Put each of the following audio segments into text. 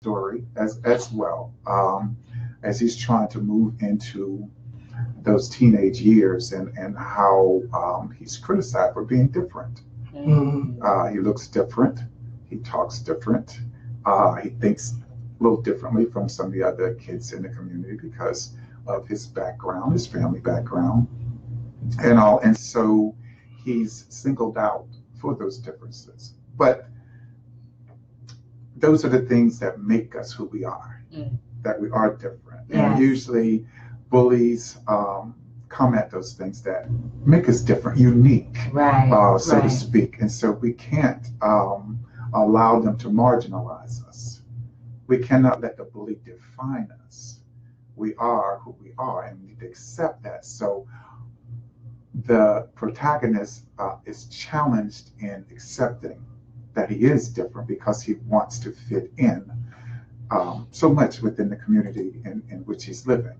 story as well, as he's trying to move into those teenage years, and how he's criticized for being different. He looks different. He talks different. He thinks a little differently from some of the other kids in the community because of his background, his family background, and all. And so he's singled out for those differences. But those are the things that make us who we are, that we are different. Yes. And usually bullies come at those things that make us different, unique, so to speak. And so we can't allow them to marginalize us. We cannot let the bully define us. We are who we are, and we need to accept that. So the protagonist is challenged in accepting that he is different because he wants to fit in so much within the community in which he's living.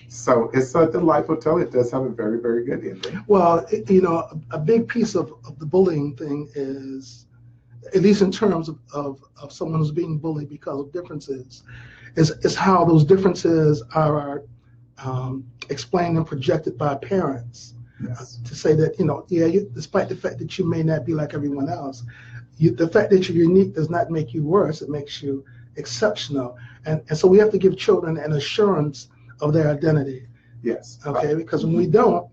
So it's a delightful tale. It does have a very, very good ending. Well, a big piece of the bullying thing is, at least in terms of someone who's being bullied because of differences, is how those differences are explained and projected by parents. Yes. To say that, despite the fact that you may not be like everyone else, the fact that you're unique does not make you worse. It makes you exceptional. And so we have to give children an assurance of their identity. Yes. Okay, because when we don't,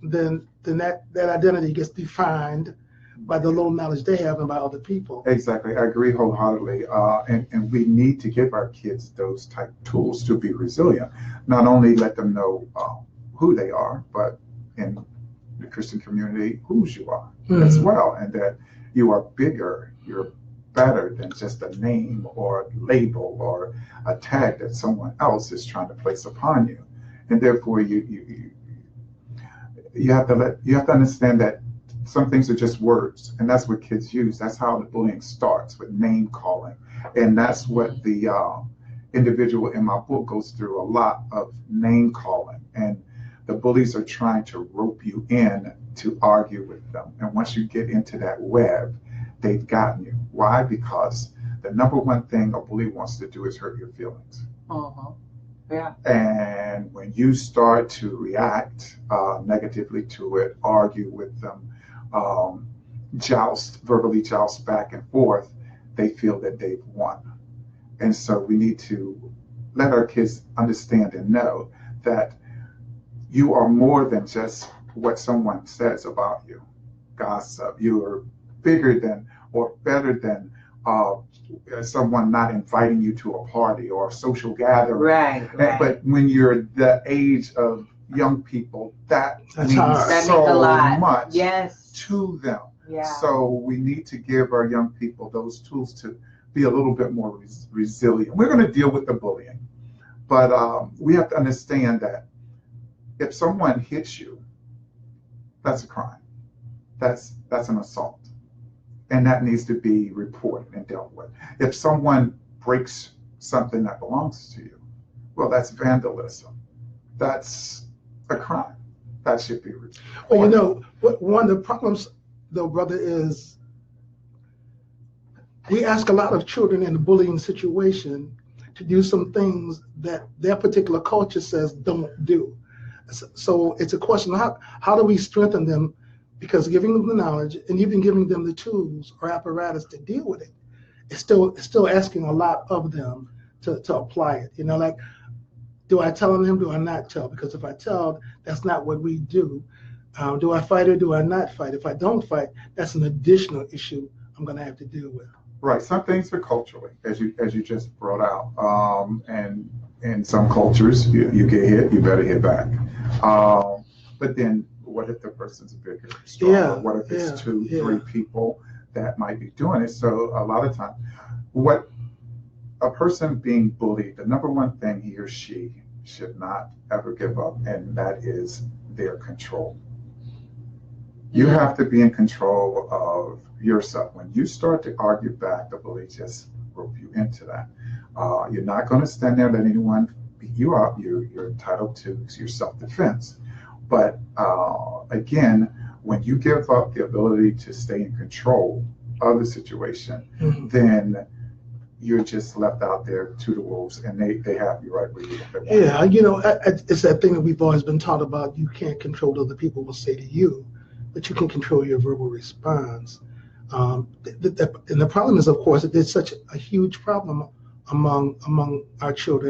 then that identity gets defined by the low knowledge they have and by other people. Exactly. I agree wholeheartedly. And we need to give our kids those type tools to be resilient. Not only let them know who they are, but in the Christian community, whose you are as well, and that you are bigger, you're better than just a name or label or a tag that someone else is trying to place upon you. And therefore you have to understand that some things are just words, and that's what kids use. That's how the bullying starts, with name calling. And that's what the individual in my book goes through, a lot of name calling. And the bullies are trying to rope you in to argue with them. And once you get into that web, they've gotten you. Why? Because the number one thing a bully wants to do is hurt your feelings. Yeah. And when you start to react negatively to it, argue with them, verbally joust back and forth, they feel that they've won. And so we need to let our kids understand and know that you are more than just what someone says about you. Gossip. You are bigger than or better than someone not inviting you to a party or a social gathering. Right. But when you're the age of young people, that means so much to them. Yeah. So we need to give our young people those tools to be a little bit more resilient. We're going to deal with the bullying, but we have to understand that if someone hits you, that's a crime. That's an assault. And that needs to be reported and dealt with. If someone breaks something that belongs to you, well, that's vandalism. That's a crime. That should be reported. Well, one of the problems, though, brother, is we ask a lot of children in the bullying situation to do some things that their particular culture says don't do. So it's a question of how do we strengthen them, because giving them the knowledge and even giving them the tools or apparatus to deal with it, it's still asking a lot of them to apply it. Like, do I tell them, do I not tell? Because if I tell, that's not what we do. Do I fight or do I not fight? If I don't fight, that's an additional issue I'm going to have to deal with. Right. Some things are culturally, as you just brought out. And in some cultures, you get hit, you better hit back. But then what if the person's bigger, stronger? Yeah, what if it's two, three people that might be doing it? So a lot of times, what a person being bullied, the number one thing he or she should not ever give up, and that is their control. You have to be in control of yourself. When you start to argue back, the bully just rope you into that. You're not going to stand there and let anyone beat you up. You're entitled to your self-defense. But again, when you give up the ability to stay in control of the situation, then you're just left out there to the wolves, and they have you right where you want. Yeah, it's that thing that we've always been taught about. You can't control what other people will say to you, but you can control your verbal response. And the problem is, of course, it's such a huge problem among our children.